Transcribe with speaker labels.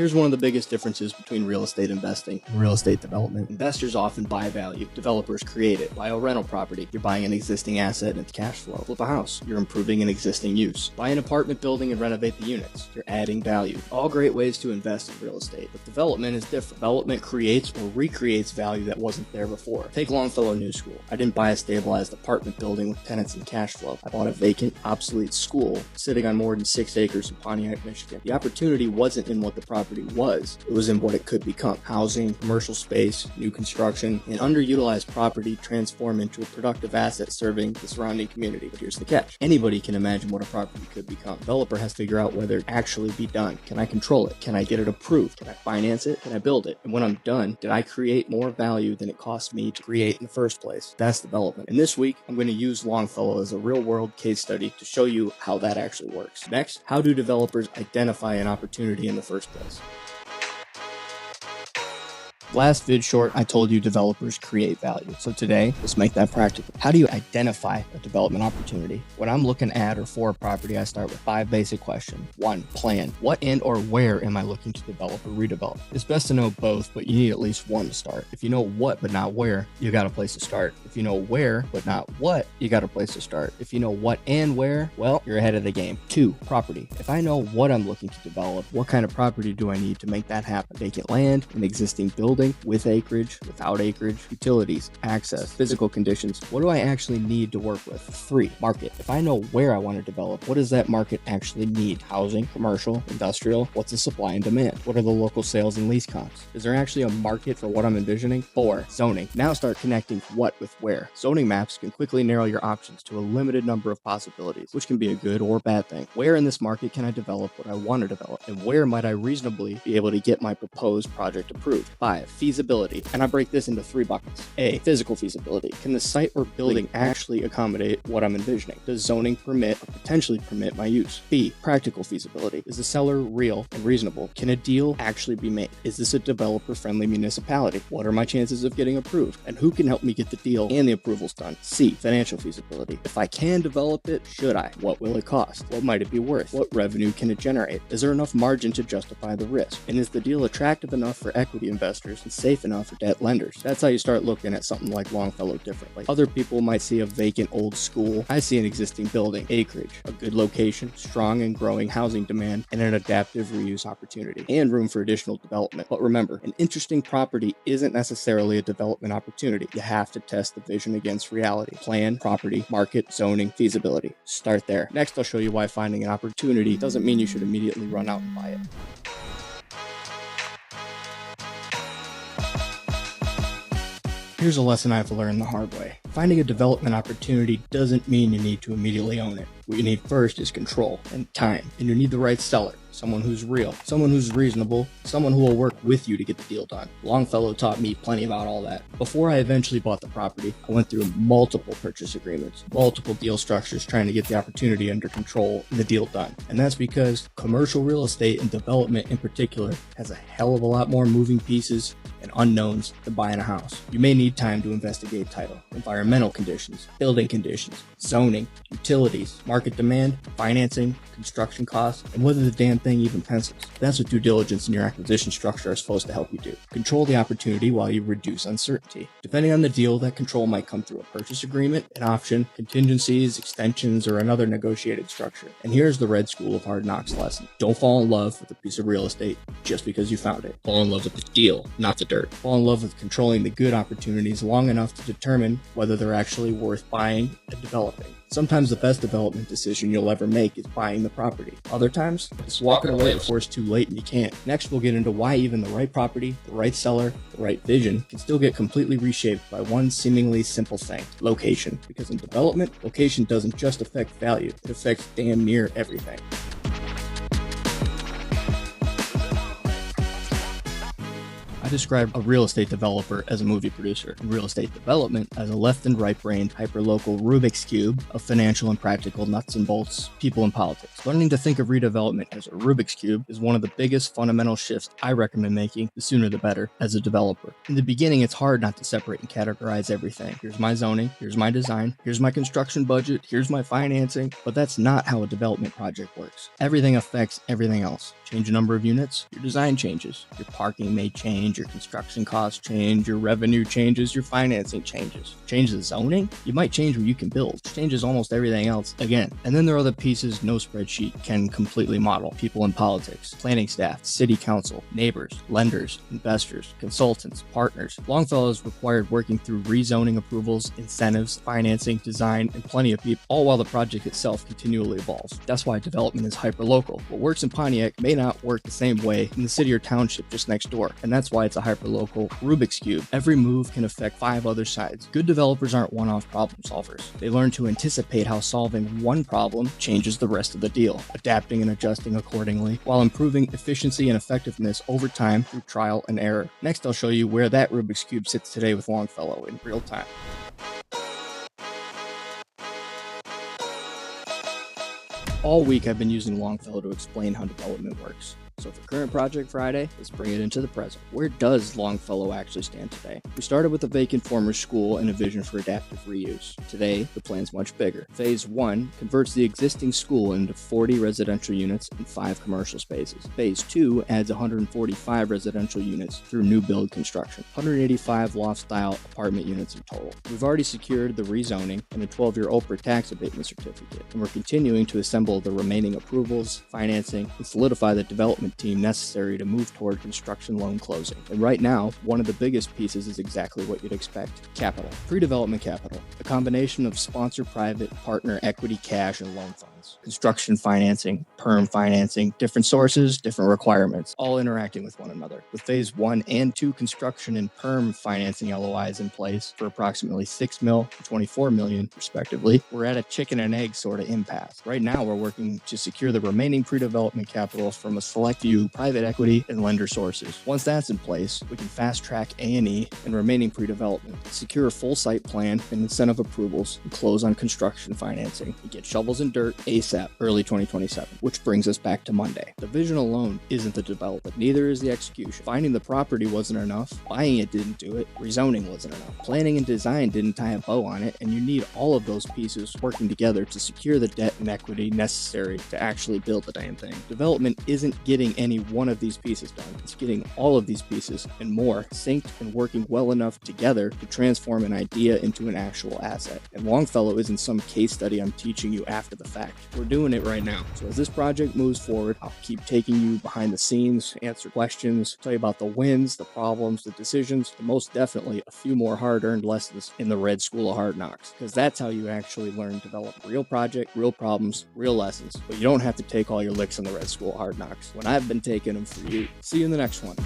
Speaker 1: Here's one of the biggest differences between real estate investing and real estate development. Investors often buy value. Developers create it. Buy a rental property. You're buying an existing asset and it's cash flow. Flip a house. You're improving an existing use. Buy an apartment building and renovate the units. You're adding value. All great ways to invest in real estate. But development is different. Development creates or recreates value that wasn't there before. Take Longfellow NewSchool. I didn't buy a stabilized apartment building with tenants and cash flow. I bought a vacant, obsolete school sitting on more than 6 acres in Pontiac, Michigan. The opportunity wasn't in what the property was. It was in what it could become. Housing, commercial space, new construction, and underutilized property transform into a productive asset serving the surrounding community. But here's the catch. Anybody can imagine what a property could become. The developer has to figure out whether it actually be done. Can I control it? Can I get it approved? Can I finance it? Can I build it? And when I'm done, did I create more value than it cost me to create in the first place? That's development. And this week, I'm going to use Longfellow as a real-world case study to show you how that actually works. Next, how do developers identify an opportunity in the first place? Last vid short, I told you developers create value. So today, let's make that practical. How do you identify a development opportunity? When I'm looking at or for a property, I start with 5 basic questions. 1, plan. What and or where am I looking to develop or redevelop? It's best to know both, but you need at least one to start. If you know what but not where, you got a place to start. If you know where but not what, you got a place to start. If you know what and where, well, you're ahead of the game. 2, property. If I know what I'm looking to develop, what kind of property do I need to make that happen? Vacant land, an existing building, with acreage, without acreage, utilities, access, physical conditions. What do I actually need to work with? 3, market. If I know where I want to develop, what does that market actually need? Housing, commercial, industrial? What's the supply and demand? What are the local sales and lease comps? Is there actually a market for what I'm envisioning? 4, zoning. Now start connecting what with where. Zoning maps can quickly narrow your options to a limited number of possibilities, which can be a good or bad thing. Where in this market can I develop what I want to develop? And where might I reasonably be able to get my proposed project approved? 5, feasibility. And I break this into 3 buckets. A, physical feasibility. Can the site or building actually accommodate what I'm envisioning? Does zoning permit or potentially permit my use? B, practical feasibility. Is the seller real and reasonable? Can a deal actually be made? Is this a developer-friendly municipality? What are my chances of getting approved? And who can help me get the deal and the approvals done? C, financial feasibility. If I can develop it, should I? What will it cost? What might it be worth? What revenue can it generate? Is there enough margin to justify the risk? And is the deal attractive enough for equity investors and safe enough for debt lenders? That's how you start looking at something like Longfellow differently. Other people might see a vacant old school. I see an existing building, acreage, a good location, strong and growing housing demand, and an adaptive reuse opportunity, and room for additional development. But remember, an interesting property isn't necessarily a development opportunity. You have to test the vision against reality. Plan, property, market, zoning, feasibility. Start there. Next, I'll show you why finding an opportunity doesn't mean you should immediately run out and buy it. Here's a lesson I've learned the hard way. Finding a development opportunity doesn't mean you need to immediately own it. What you need first is control and time, and you need the right seller, someone who's real, someone who's reasonable, someone who will work with you to get the deal done. Longfellow taught me plenty about all that. Before I eventually bought the property, I went through multiple purchase agreements, multiple deal structures trying to get the opportunity under control and the deal done. And that's because commercial real estate and development in particular has a hell of a lot more moving pieces and unknowns than buying a house. You may need time to investigate title, environmental conditions, building conditions, zoning, utilities, market demand, financing, construction costs, and whether the damn thing even pencils. That's what due diligence in your acquisition structure are supposed to help you do. Control the opportunity while you reduce uncertainty. Depending on the deal, that control might come through a purchase agreement, an option, contingencies, extensions, or another negotiated structure. And here's the red school of hard knocks lesson. Don't fall in love with a piece of real estate just because you found it. Fall in love with the deal, not the dirt. Fall in love with controlling the good opportunities long enough to determine whether they're actually worth buying and developing. Sometimes the best development decision you'll ever make is buying the property. Other times, it's walking away before it's too late and you can't. Next, we'll get into why even the right property, the right seller, the right vision can still get completely reshaped by one seemingly simple thing: location. Because in development, location doesn't just affect value, it affects damn near everything. describe a real estate developer as a movie producer, and real estate development as a left and right brained hyperlocal Rubik's Cube of financial and practical nuts and bolts, people, and politics. Learning to think of redevelopment as a Rubik's Cube is one of the biggest fundamental shifts I recommend making, the sooner the better, as a developer. In the beginning, it's hard not to separate and categorize everything. Here's my zoning, here's my design, here's my construction budget, here's my financing, but that's not how a development project works. Everything affects everything else. Change the number of units, your design changes. Your parking may change, your construction costs change, your revenue changes, your financing changes. Change the zoning? You might change what you can build. Changes almost everything else again. And then there are other pieces no spreadsheet can completely model. People in politics, planning staff, city council, neighbors, lenders, investors, consultants, partners. Longfellow has required working through rezoning approvals, incentives, financing, design, and plenty of people, all while the project itself continually evolves. That's why development is hyperlocal. What works in Pontiac may not work the same way in the city or township just next door, and that's why it's a hyperlocal Rubik's Cube. Every move can affect 5 other sides. Good developers aren't one-off problem solvers. They learn to anticipate how solving one problem changes the rest of the deal, adapting and adjusting accordingly, while improving efficiency and effectiveness over time through trial and error. Next, I'll show you where that Rubik's Cube sits today with Longfellow in real time. All week, I've been using Longfellow to explain how development works. So for Current Project Friday, let's bring it into the present. Where does Longfellow actually stand today? We started with a vacant former school and a vision for adaptive reuse. Today, the plan's much bigger. Phase 1 converts the existing school into 40 residential units and 5 commercial spaces. Phase 2 adds 145 residential units through new build construction, 185 loft-style apartment units in total. We've already secured the rezoning and a 12-year Oprah tax abatement certificate, and we're continuing to assemble the remaining approvals, financing, and solidify the development team necessary to move toward construction loan closing. And right now, one of the biggest pieces is exactly what you'd expect: capital. Pre-development capital, a combination of sponsor, private, partner, equity, cash, and loan funds. Construction financing, perm financing, different sources, different requirements, all interacting with one another. With phase 1 and 2 construction and perm financing LOIs in place for approximately $6 million and $24 million respectively, we're at a chicken and egg sort of impasse. Right now, we're working to secure the remaining pre-development capital from a select few private equity and lender sources. Once that's in place, we can fast track A&E and remaining pre-development, secure a full site plan and incentive approvals, and close on construction financing and get shovels and dirt ASAP early 2027, which brings us back to Monday. The vision alone isn't the development, neither is the execution. Finding the property wasn't enough, buying it didn't do it, rezoning wasn't enough, planning and design didn't tie a bow on it, and you need all of those pieces working together to secure the debt and equity necessary to actually build the damn thing. Development isn't getting any one of these pieces done. It's getting all of these pieces and more synced and working well enough together to transform an idea into an actual asset. And Longfellow isn't some case study I'm teaching you after the fact. We're doing it right now. So as this project moves forward, I'll keep taking you behind the scenes, answer questions, tell you about the wins, the problems, the decisions, and most definitely a few more hard-earned lessons in the Red School of Hard Knocks, because that's how you actually learn to develop real project, real problems, real lessons. But you don't have to take all your licks in the Red School of Hard Knocks when I've been taking them for you. See you in the next one.